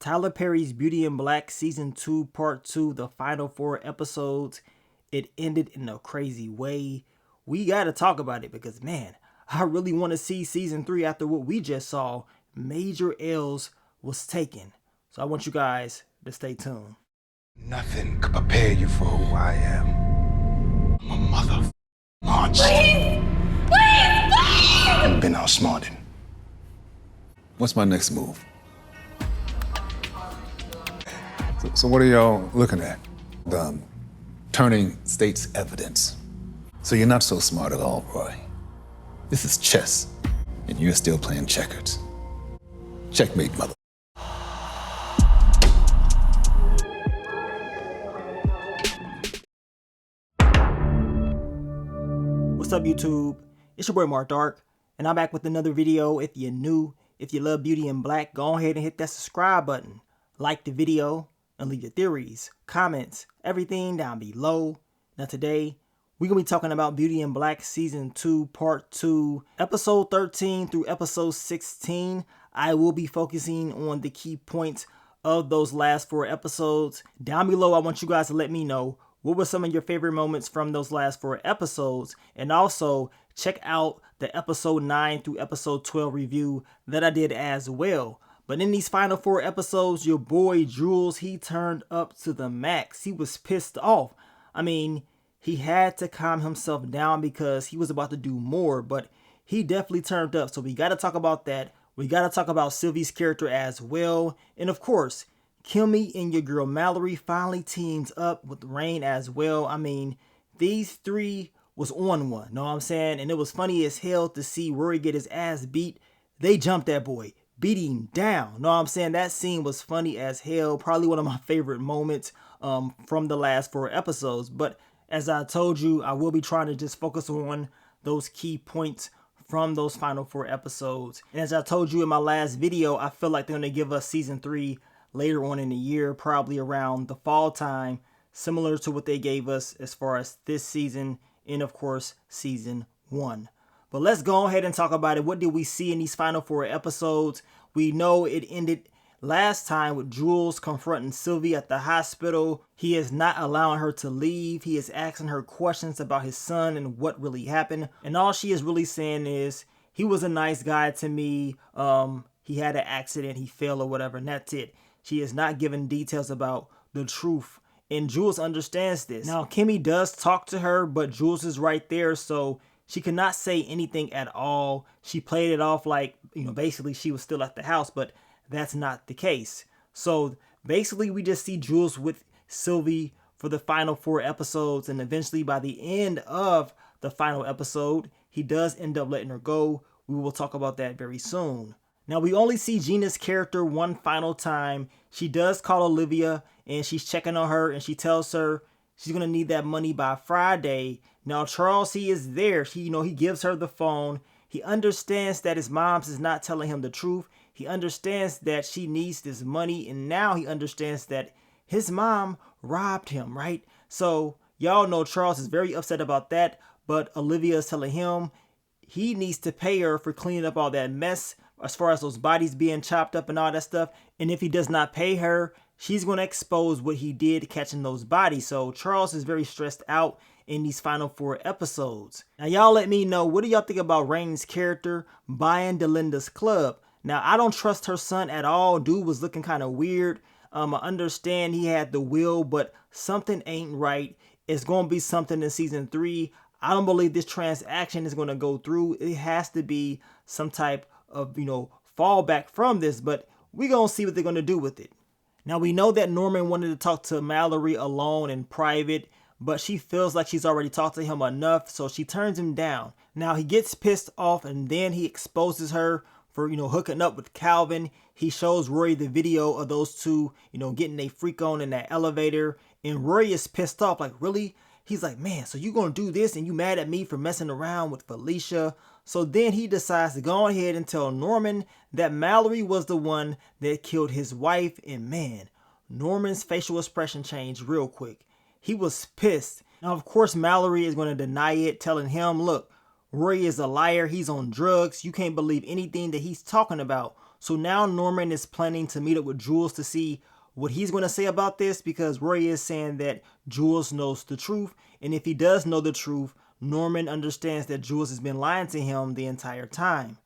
Tyler Perry's Beauty in Black Season 2 Part 2, the final 4 episodes, it ended in a crazy way. We gotta talk about it because, man, I really want to see Season 3 after what we just saw. Major L's was taken. So I want you guys to stay tuned. Nothing could prepare you for who I am. I'm a mother monster. Please! You've been outsmarted. What's my next move? So what are y'all looking at? Turning state's evidence. So you're not so smart at all, Roy. This is chess, and you're still playing checkers. Checkmate, mother. What's up, YouTube? It's your boy Mark Dark, and I'm back with another video. If you're new, if you love Beauty in Black, go ahead and hit that subscribe button. Like the video, and leave your theories, comments, everything down below. Now today, we're going to be talking about Beauty in Black Season 2 Part 2, Episode 13 through Episode 16. I will be focusing on the key points of those last 4 episodes. Down below, I want you guys to let me know what were some of your favorite moments from those last 4 episodes. And also, check out the Episode 9 through Episode 12 review that I did as well. But in these final 4 episodes, your boy Jules, he turned up to the max. He was pissed off. I mean, he had to calm himself down because he was about to do more, but he definitely turned up. So we got to talk about that. We got to talk about Sylvie's character as well. And of course, Kimmy and your girl Mallory finally teams up with Rain as well. I mean, these three was on one, know what I'm saying? And it was funny as hell to see Rory get his ass beat. They jumped that boy, beat him down, know what I'm saying? That scene was funny as hell. Probably one of my favorite moments from the last 4 episodes. But as I told you, I will be trying to just focus on those key points from those final 4 episodes. And as I told you in my last video, I feel like they're going to give us Season 3 later on in the year, probably around the fall time, similar to what they gave us as far as this season and of course Season 1. But let's go ahead and talk about it. What did we see in these final 4 episodes? We know it ended last time with Jules confronting Sylvia at the hospital. He is not allowing her to leave. He is asking her questions about his son and what really happened. And all she is really saying is, he was a nice guy to me. He had an accident, he fell or whatever, and that's it. She is not giving details about the truth. And Jules understands this. Now, Kimmy does talk to her, but Jules is right there, so she cannot say anything at all. She played it off like, basically she was still at the house, but that's not the case. So basically we just see Jules with Sylvie for the final 4 episodes, and eventually by the end of the final episode, he does end up letting her go. We will talk about that very soon. Now we only see Gina's character one final time. She does call Olivia and she's checking on her, and she tells her she's going to need that money by Friday. Now Charles, he is there. He gives her the phone. He understands that his mom's is not telling him the truth. He understands that she needs this money, and now he understands that his mom robbed him, right? So y'all know Charles is very upset about that, but Olivia is telling him he needs to pay her for cleaning up all that mess as far as those bodies being chopped up and all that stuff. And if he does not pay her, she's going to expose what he did catching those bodies. So Charles is very stressed out in these final 4 episodes. Now y'all let me know, what do y'all think about Rain's character buying Delinda's club? Now I don't trust her son at all. Dude was looking kind of weird. I understand he had the will, but something ain't right. It's going to be something in Season 3. I don't believe this transaction is going to go through. It has to be some type of, fallback from this, but we're going to see what they're going to do with it. Now we know that Norman wanted to talk to Mallory alone in private, but she feels like she's already talked to him enough, so she turns him down. Now he gets pissed off, and then he exposes her for, hooking up with Calvin. He shows Rory the video of those two, getting a freak on in that elevator, and Rory is pissed off, like, really? He's like, man, so you gonna do this and you mad at me for messing around with Felicia? So then he decides to go ahead and tell Norman that Mallory was the one that killed his wife. And man, Norman's facial expression changed real quick. He was pissed. Now, of course, Mallory is going to deny it, telling him, look, Rory is a liar. He's on drugs. You can't believe anything that he's talking about. So now Norman is planning to meet up with Jules to see what he's going to say about this, because Rory is saying that Jules knows the truth. And if he does know the truth, Norman understands that Jules has been lying to him the entire time.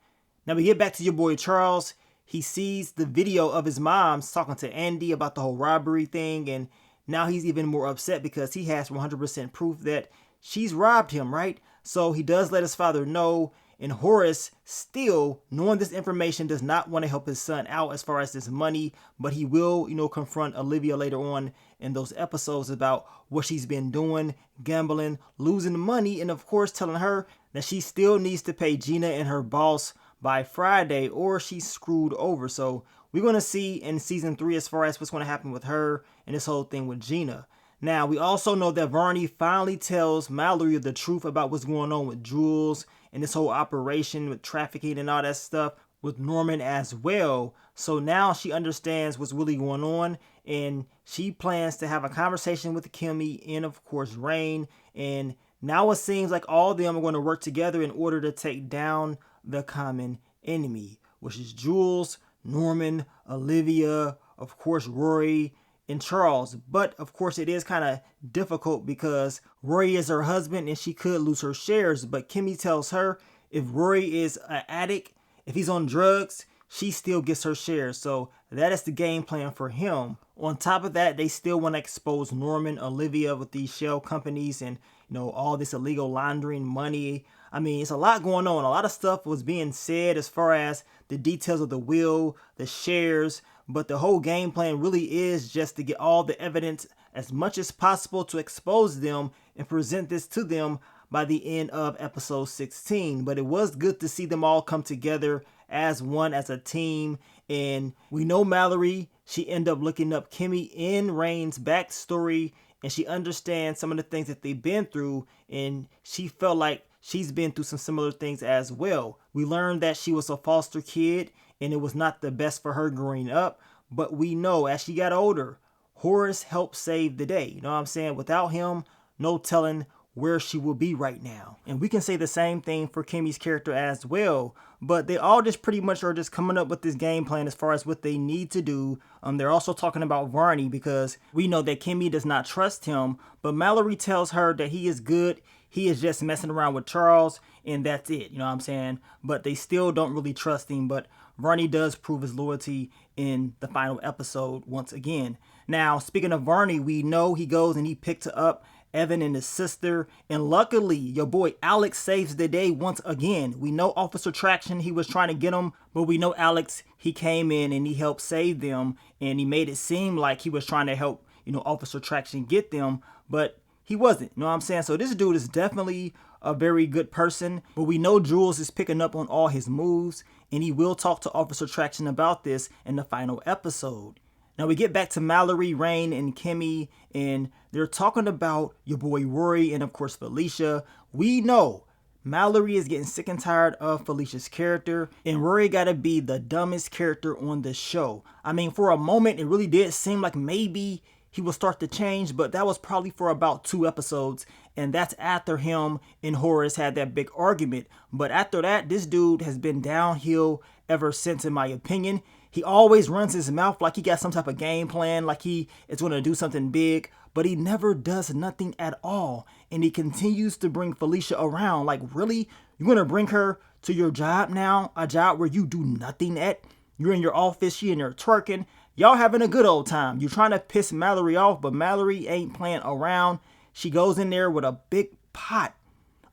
Now we get back to your boy Charles. He sees the video of his mom talking to Andy about the whole robbery thing, and now he's even more upset because he has 100% proof that she's robbed him, right? So he does let his father know, and Horace, still knowing this information, does not want to help his son out as far as this money, but he will, confront Olivia later on in those episodes about what she's been doing, gambling, losing money, and of course telling her that she still needs to pay Gina and her boss by Friday or she's screwed over. So we're going to see in season 3 as far as what's going to happen with her and this whole thing with Gina. Now, we also know that Varney finally tells Mallory the truth about what's going on with Jules and this whole operation with trafficking and all that stuff with Norman as well. So now she understands what's really going on, and she plans to have a conversation with Kimmy and of course Rain. And now it seems like all of them are going to work together in order to take down the common enemy, which is Jules, Norman, Olivia, of course Rory, and Charles. But of course it is kind of difficult because Rory is her husband and she could lose her shares. But Kimmy tells her if Rory is an addict, if he's on drugs, she still gets her shares. So that is the game plan for him. On top of that, they still want to expose Norman, Olivia with these shell companies and all this illegal laundering money. I mean, it's a lot going on. A lot of stuff was being said as far as the details of the will, the shares, but the whole game plan really is just to get all the evidence as much as possible to expose them and present this to them by the end of episode 16. But it was good to see them all come together as one, as a team. And we know Mallory, she ended up looking up Kimmy in Rain's backstory, and she understands some of the things that they've been through, and she felt like she's been through some similar things as well. We learned that she was a foster kid and it was not the best for her growing up, but we know as she got older, Horace helped save the day. You know what I'm saying? Without him, no telling where she will be right now. And we can say the same thing for Kimmy's character as well, but they all just pretty much are just coming up with this game plan as far as what they need to do. They're also talking about Varney because we know that Kimmy does not trust him, but Mallory tells her that he is good. He is just messing around with Charles, and that's it. You know what I'm saying? But they still don't really trust him. But Varney does prove his loyalty in the final episode once again. Now, speaking of Varney, we know he goes and he picked up Evan and his sister. And luckily, your boy Alex saves the day once again. We know Officer Traction, he was trying to get him. But we know Alex, he came in and he helped save them. And he made it seem like he was trying to help, Officer Traction get them. But he wasn't, you know what I'm saying? So this dude is definitely a very good person, but we know Jules is picking up on all his moves, and he will talk to Officer Traction about this in the final episode. Now we get back to Mallory, Rain, and Kimmy, and they're talking about your boy Rory and of course Felicia. We know Mallory is getting sick and tired of Felicia's character, and Rory gotta be the dumbest character on the show. I mean, for a moment, it really did seem like maybe he will start to change, but that was probably for about 2 episodes, and that's after him and Horace had that big argument. But after that, this dude has been downhill ever since, in my opinion. He always runs his mouth like he got some type of game plan, like he is going to do something big, but he never does nothing at all. And he continues to bring Felicia around. Like, really? You're going to bring her to your job now? A job where you do nothing at? You're in your office, she in there twerking. Y'all having a good old time. You're trying to piss Mallory off, but Mallory ain't playing around. She goes in there with a big pot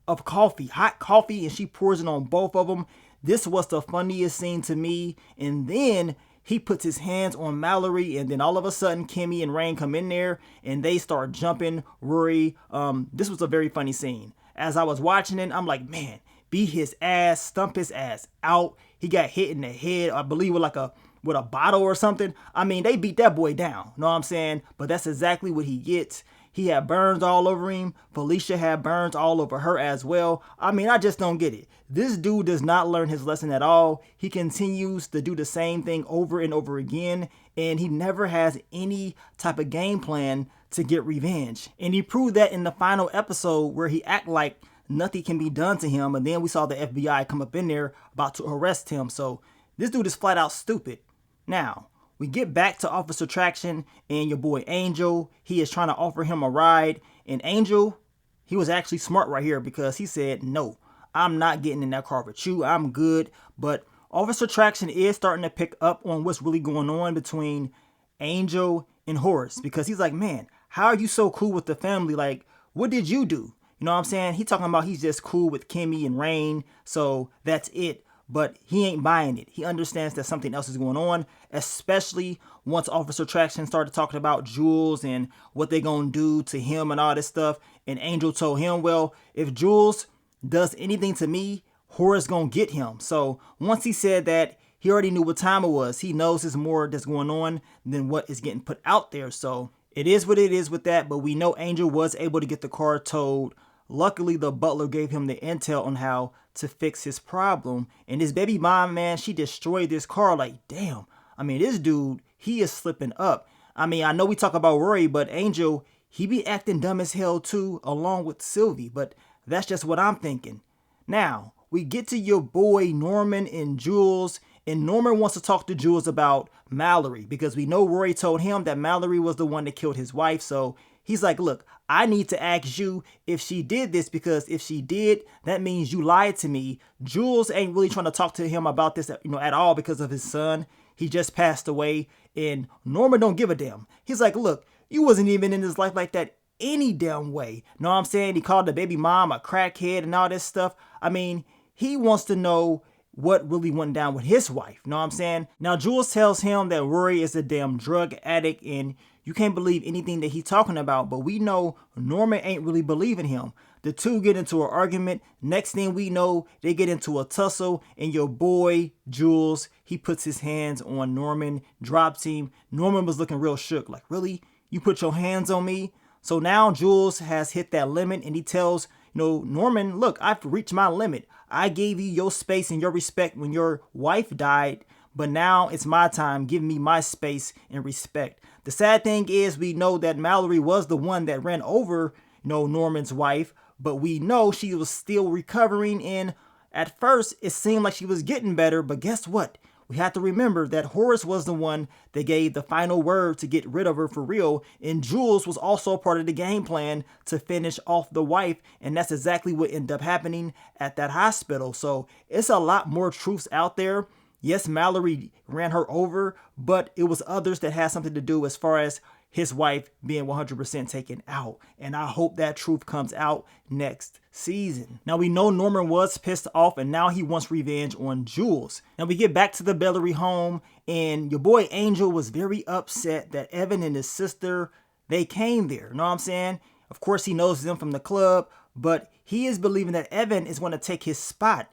of coffee, hot coffee, and she pours it on both of them. This was the funniest scene to me. And then he puts his hands on Mallory, and then all of a sudden Kimmy and Rain come in there and they start jumping Rory. This was a very funny scene. As I was watching it, I'm like, man, beat his ass, stump his ass out. He got hit in the head, I believe with a bottle or something. I mean, they beat that boy down. Know what I'm saying? But that's exactly what he gets. He had burns all over him. Felicia had burns all over her as well. I mean, I just don't get it. This dude does not learn his lesson at all. He continues to do the same thing over and over again, and he never has any type of game plan to get revenge. And he proved that in the final episode where he act like nothing can be done to him, and then we saw the FBI come up in there about to arrest him. So This dude is flat out stupid. Now, we get back to Officer Traction and your boy Angel. He is trying to offer him a ride. And Angel, he was actually smart right here because he said, no, I'm not getting in that car with you. I'm good. But Officer Traction is starting to pick up on what's really going on between Angel and Horace, because he's like, man, how are you so cool with the family? Like, what did you do? You know what I'm saying? He talking about he's just cool with Kimmy and Rain, so that's it. But he ain't buying it. He understands that something else is going on, especially once Officer Traction started talking about Jules and what they gonna do to him and all this stuff. And Angel told him, well, if Jules does anything to me, Horace gonna get him. So once he said that, he already knew what time it was. He knows there's more that's going on than what is getting put out there. So it is what it is with that. But we know Angel was able to get the car towed. Luckily, the butler gave him the intel on how to fix his problem. And his baby mom, man, she destroyed this car. Like, damn. I mean, this dude, he is slipping up. I mean, I know we talk about Rory, but Angel, he be acting dumb as hell too, along with Sylvia. But that's just what I'm thinking. Now, we get to your boy Norman and Jules. And Norman wants to talk to Jules about Mallory, because we know Rory told him that Mallory was the one that killed his wife. So he's like, look, I need to ask you if she did this, because if she did, that means you lied to me. Jules ain't really trying to talk to him about this, at all, because of his son. He just passed away, and Norman don't give a damn. He's like, look, you wasn't even in his life like that any damn way. Know what I'm saying? He called the baby mom a crackhead and all this stuff. I mean, he wants to know what really went down with his wife. Know what I'm saying? Now, Jules tells him that Rory is a damn drug addict and you can't believe anything that he's talking about. But we know Norman ain't really believing him. The two get into an argument. Next thing we know, they get into a tussle, and your boy Jules, he puts his hands on Norman, drops him. Norman was looking real shook, like, really? You put your hands on me? So now Jules has hit that limit, and he tells, Norman, look, I've reached my limit. I gave you your space and your respect when your wife died, but now it's my time. Give me my space and respect. The sad thing is, we know that Mallory was the one that ran over, Norman's wife, but we know she was still recovering, and at first it seemed like she was getting better, but guess what? We have to remember that Horace was the one that gave the final word to get rid of her for real, and Jules was also part of the game plan to finish off the wife, and that's exactly what ended up happening at that hospital. So it's a lot more truths out there. Yes, Mallory ran her over, but it was others that had something to do as far as his wife being 100% taken out. And I hope that truth comes out next season. Now, we know Norman was pissed off, and now he wants revenge on Jules. Now, we get back to the Bellery home, and your boy Angel was very upset that Evan and his sister, they came there. Know what I'm saying? Of course, he knows them from the club, but he is believing that Evan is going to take his spot.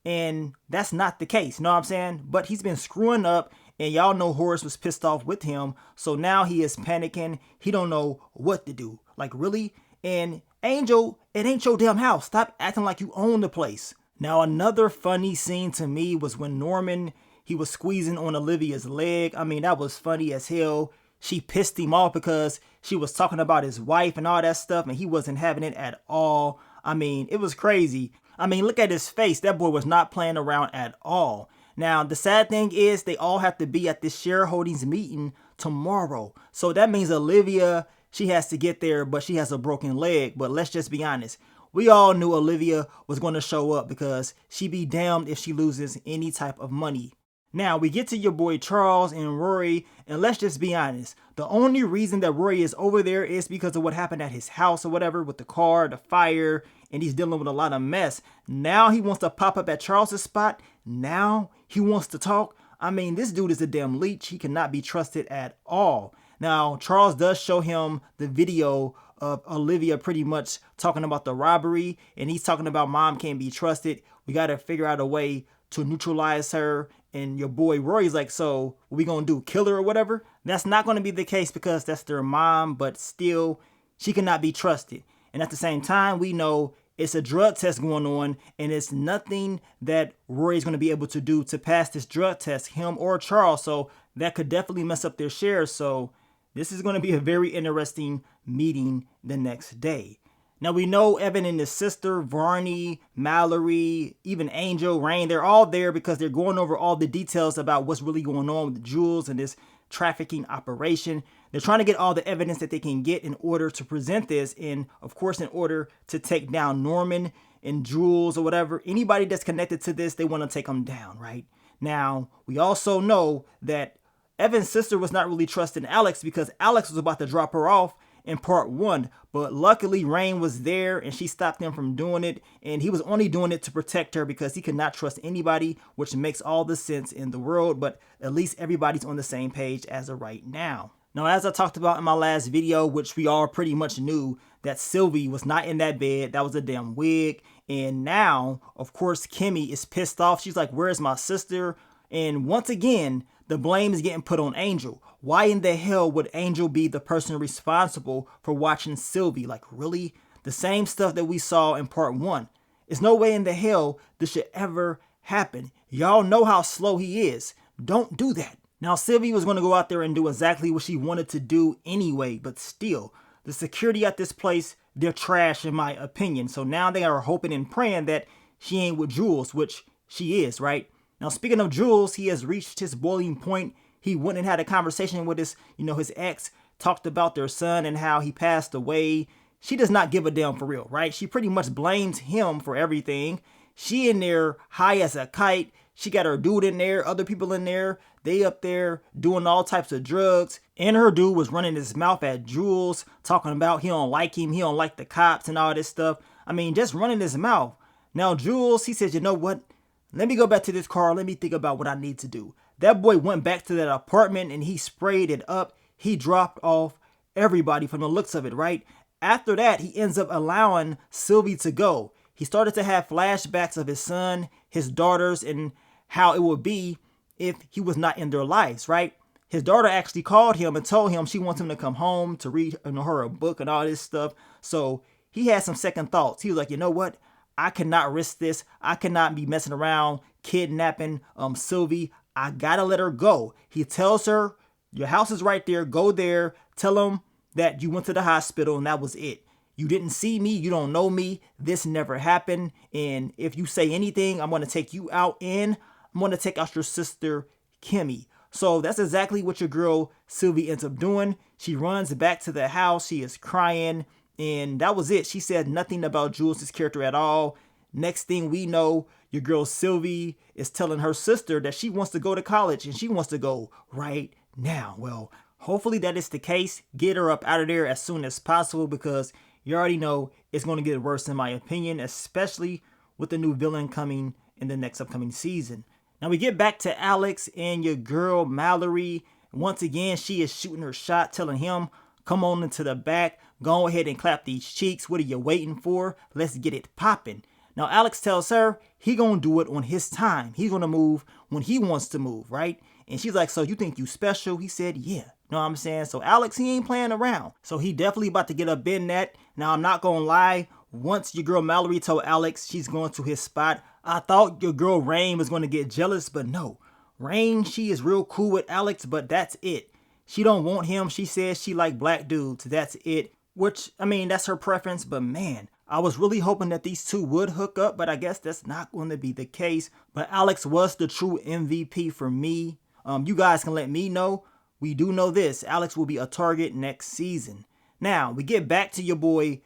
And that's not the case. Know what I'm saying? But he's been screwing up. And y'all know Horace was pissed off with him. So now he is panicking. He don't know what to do. Like, really? And Angel, it ain't your damn house. Stop acting like you own the place. Now, another funny scene to me was when Norman, he was squeezing on Olivia's leg. I mean, that was funny as hell. She pissed him off because she was talking about his wife and all that stuff, and he wasn't having it at all. I mean, it was crazy. I mean, look at his face. That boy was not playing around at all. Now, the sad thing is they all have to be at this shareholdings meeting tomorrow. So that means Olivia, she has to get there, but she has a broken leg. But let's just be honest. We all knew Olivia was going to show up because she be damned if she loses any type of money. Now, we get to your boy Charles and Rory, and let's just be honest. The only reason that Rory is over there is because of what happened at his house or whatever with the car, the fire, and he's dealing with a lot of mess. Now he wants to pop up at Charles's spot. Now he wants to talk. I mean, this dude is a damn leech. He cannot be trusted at all. Now, Charles does show him the video of Olivia pretty much talking about the robbery, and he's talking about mom can't be trusted. We got to figure out a way to neutralize her. And your boy Rory's like, so what we gonna do, kill her or whatever? That's not gonna be the case because that's their mom, but still, she cannot be trusted. And at the same time, we know it's a drug test going on, and it's nothing that Rory's gonna be able to do to pass this drug test, him or Charles. So that could definitely mess up their shares. So this is gonna be a very interesting meeting the next day. Now we know Evan and his sister, Varney, Mallory, even Angel, Rain, they're all there because they're going over all the details about what's really going on with Jules and this trafficking operation. They're trying to get all the evidence that they can get in order to present this, and of course in order to take down Norman and Jules or whatever. Anybody that's connected to this, they want to take them down, right? Now, we also know that Evan's sister was not really trusting Alex because Alex was about to drop her off in part 1, but luckily Rain was there and she stopped him from doing it, and he was only doing it to protect her because he could not trust anybody, which makes all the sense in the world, but at least everybody's on the same page as of right now. Now, as I talked about in my last video, which we all pretty much knew, that Sylvia was not in that bed, that was a damn wig, and now, of course, Kimmy is pissed off. She's like, where's my sister? And once again, the blame is getting put on Angel. Why in the hell would Angel be the person responsible for watching Sylvia? Like, really? The same stuff that we saw in part 1. There's no way in the hell this should ever happen. Y'all know how slow he is. Don't do that. Now, Sylvia was going to go out there and do exactly what she wanted to do anyway, but still, the security at this place, they're trash in my opinion. So now they are hoping and praying that she ain't with Jules, which she is, right? Now, speaking of Jules, he has reached his boiling point. He went and had a conversation with his ex, talked about their son and how he passed away. She does not give a damn for real, right? She pretty much blames him for everything. She in there high as a kite. She got her dude in there, other people in there. They up there doing all types of drugs. And her dude was running his mouth at Jules, talking about he don't like him, he don't like the cops and all this stuff. I mean, just running his mouth. Now, Jules, he says, you know what? Let me go back to this car. Let me think about what I need to do. That boy went back to that apartment and he sprayed it up. He dropped off everybody from the looks of it, right? After that, he ends up allowing Sylvia to go. He started to have flashbacks of his son, his daughters, and how it would be if he was not in their lives, right? His daughter actually called him and told him she wants him to come home to read her a book and all this stuff. So he had some second thoughts. He was like, you know what? I cannot risk this. I cannot be messing around, kidnapping Sylvia. I gotta let her go. He tells her, your house is right there. Go there. Tell them that you went to the hospital and that was it. You didn't see me. You don't know me. This never happened. And if you say anything, I'm going to take you out and I'm going to take out your sister, Kimmy. So that's exactly what your girl, Sylvia, ends up doing. She runs back to the house. She is crying. And that was it. She said nothing about Jules' character at all. Next thing we know, your girl Sylvia is telling her sister that she wants to go to college and she wants to go right now. Well, hopefully that is the case. Get her up out of there as soon as possible because you already know it's going to get worse in my opinion, especially with the new villain coming in the next upcoming season. Now we get back to Alex and your girl Mallory. Once again, she is shooting her shot, telling him, come on into the back. Go ahead and clap these cheeks. What are you waiting for? Let's get it popping. Now Alex tells her he gonna do it on his time. He's gonna move when he wants to move, right? And she's like, so you think you special? He said, yeah. Know what I'm saying? So Alex, he ain't playing around. So he definitely about to get up in that. Now I'm not gonna lie. Once your girl Mallory told Alex she's going to his spot, I thought your girl Rain was gonna get jealous, but no. Rain, she is real cool with Alex, but that's it. She don't want him. She says she like black dudes. That's it. Which, I mean, that's her preference, but man, I was really hoping that these two would hook up, but I guess that's not going to be the case. But Alex was the true MVP for me. You guys can let me know. We do know this. Alex will be a target next season. Now, we get back to your boy,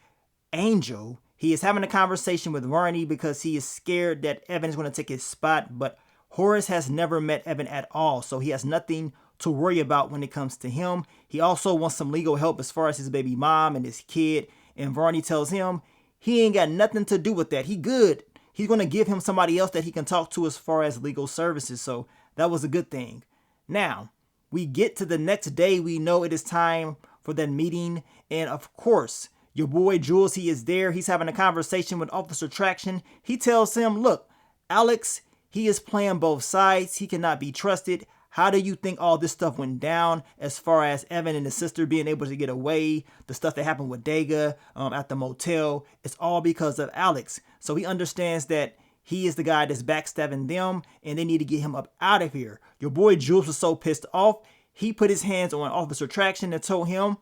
Angel. He is having a conversation with Rory because he is scared that Evan is going to take his spot, but Horace has never met Evan at all, so he has nothing to worry about when it comes to him. He also wants some legal help as far as his baby mom and his kid, and Varney tells him he ain't got nothing to do with that. He good. He's going to give him somebody else that he can talk to as far as legal services, so that was a good thing. Now, we get to the next day. We know it is time for that meeting, and of course, your boy Jules, he is there. He's having a conversation with Officer Traction. He tells him, look, Alex, he is playing both sides. He cannot be trusted. How do you think all this stuff went down as far as Evan and his sister being able to get away? The stuff that happened with Dega at the motel. It's all because of Alex. So he understands that he is the guy that's backstabbing them and they need to get him up out of here. Your boy Jules was so pissed off. He put his hands on Officer Traction and told him,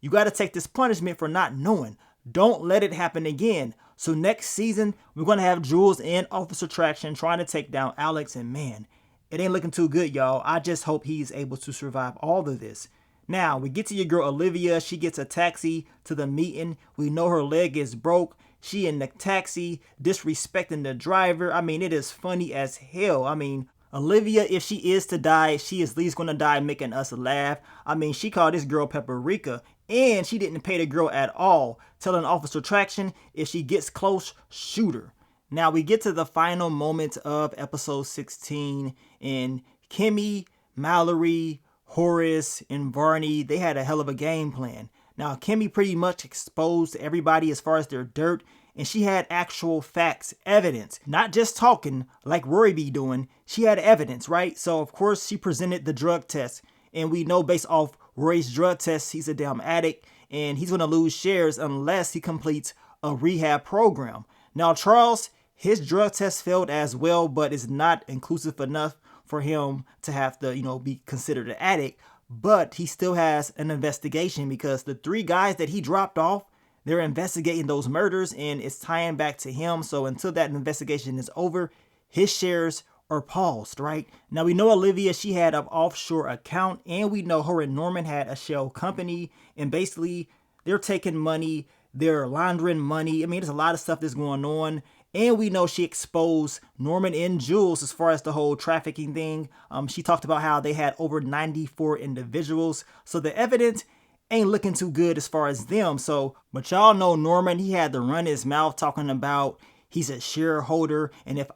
you got to take this punishment for not knowing. Don't let it happen again. So next season, we're going to have Jules and Officer Traction trying to take down Alex, and man, it ain't looking too good, y'all. I just hope he's able to survive all of this. Now, we get to your girl Olivia. She gets a taxi to the meeting. We know her leg is broke. She in the taxi disrespecting the driver. I mean, it is funny as hell. I mean, Olivia, if she is to die, she is at least going to die making us laugh. I mean, she called this girl Paprika, and she didn't pay the girl at all, telling Officer Traction if she gets close, shoot her. Now, we get to the final moments of episode 16, and Kimmy, Mallory, Horace, and Varney, they had a hell of a game plan. Now, Kimmy pretty much exposed everybody as far as their dirt, and she had actual facts, evidence, not just talking like Rory be doing. She had evidence, right? So, of course, she presented the drug test, and we know based off Rory's drug test, he's a damn addict, and he's going to lose shares unless he completes a rehab program. Now, Charles, his drug test failed as well, but it's not inclusive enough for him to have to, be considered an addict. But he still has an investigation because the 3 guys that he dropped off, they're investigating those murders and it's tying back to him. So until that investigation is over, his shares are paused, right? Now we know Olivia, she had an offshore account, and we know her and Norman had a shell company, and basically they're taking money, they're laundering money. I mean, there's a lot of stuff that's going on. And we know she exposed Norman and Jules as far as the whole trafficking thing. She talked about how they had over 94 individuals. So the evidence ain't looking too good as far as them. So, but y'all know Norman, he had to run his mouth talking about he's a shareholder. And if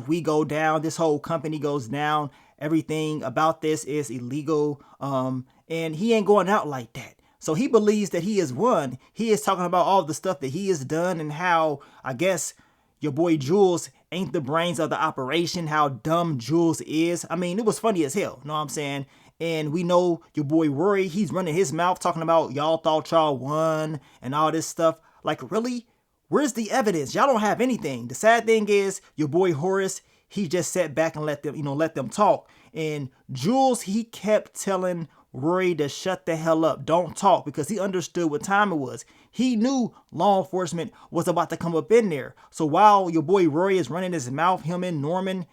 we go down, this whole company goes down. Everything about this is illegal. And he ain't going out like that. So he believes that he has won. He is talking about all the stuff that he has done and how, I guess, your boy Jules ain't the brains of the operation, how dumb Jules is. I mean, it was funny as hell, you know what I'm saying? And we know your boy Rory, he's running his mouth talking about y'all thought y'all won and all this stuff. Like, really? Where's the evidence? Y'all don't have anything. The sad thing is your boy Horace, he just sat back and let them talk. And Jules, he kept telling Rory to shut the hell up, don't talk, because he understood what time it was. He knew law enforcement was about to come up in there. So while your boy Rory is running his mouth, him and Norman,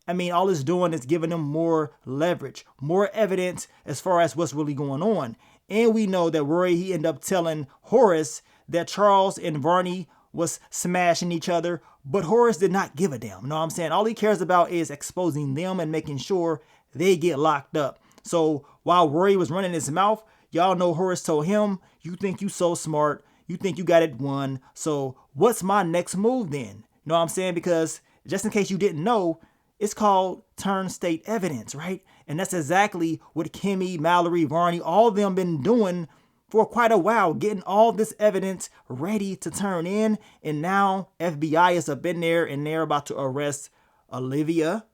I mean, all it's doing is giving them more leverage, more evidence as far as what's really going on. And we know that Rory, he ended up telling Horace that Charles and Varney was smashing each other, but Horace did not give a damn. You know what I'm saying? All he cares about is exposing them and making sure they get locked up. So while Rory was running his mouth, y'all know Horace told him, you think you so smart, you think you got it won, so what's my next move then? You know what I'm saying? Because just in case you didn't know, it's called turn state evidence, right? And that's exactly what Kimmy, Mallory, Varney, all of them been doing for quite a while, getting all this evidence ready to turn in. And now FBI is up in there and they're about to arrest Olivia,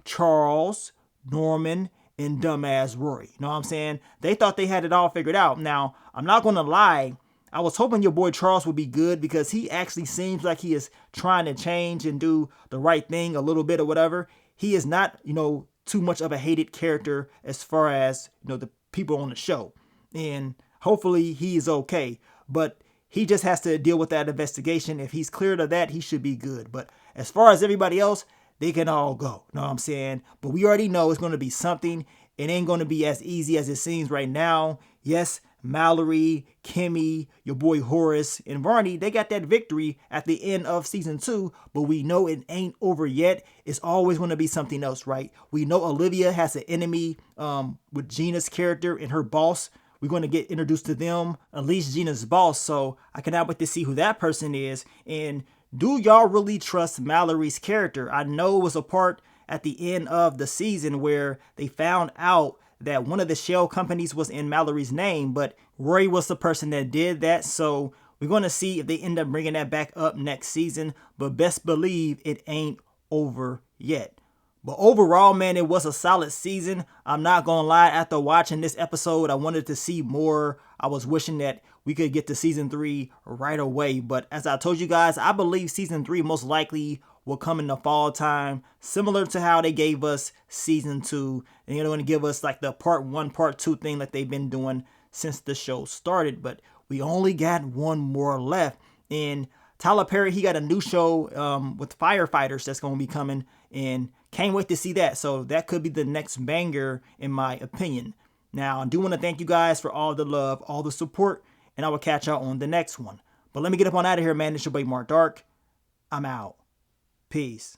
Charles, Norman, and dumbass Rory. You know what I'm saying? They thought they had it all figured out. Now, I'm not going to lie. I was hoping your boy Charles would be good because he actually seems like he is trying to change and do the right thing a little bit or whatever. He is not, too much of a hated character as far as, the people on the show. And hopefully he is okay. But he just has to deal with that investigation. If he's cleared of that, he should be good. But as far as everybody else, they can all go. Know what I'm saying? But we already know it's going to be something. It ain't going to be as easy as it seems right now. Yes, Mallory, Kimmy, your boy Horace, and Varney, they got that victory at the end of season 2, but we know it ain't over yet. It's always going to be something else, right? We know Olivia has an enemy with Gina's character and her boss. We're going to get introduced to them, at least Gina's boss, so I cannot wait to see who that person is. And do y'all really trust Mallory's character? I know it was a part at the end of the season where they found out that one of the shell companies was in Mallory's name, but Rory was the person that did that. So we're going to see if they end up bringing that back up next season, but best believe it ain't over yet. But overall, man, it was a solid season. I'm not going to lie. After watching this episode, I wanted to see more. I was wishing that we could get to season 3 right away. But as I told you guys, I believe season 3 most likely will come in the fall time, similar to how they gave us season 2. And they're going to give us like the part 1, part 2 thing like they've been doing since the show started, but we only got one more left. And Tyler Perry, he got a new show with firefighters that's going to be coming, and can't wait to see that. So that could be the next banger in my opinion. Now, I do want to thank you guys for all the love, all the support, and I will catch y'all on the next one. But let me get up on out of here, man. It's your boy Mark Dark. I'm out. Peace.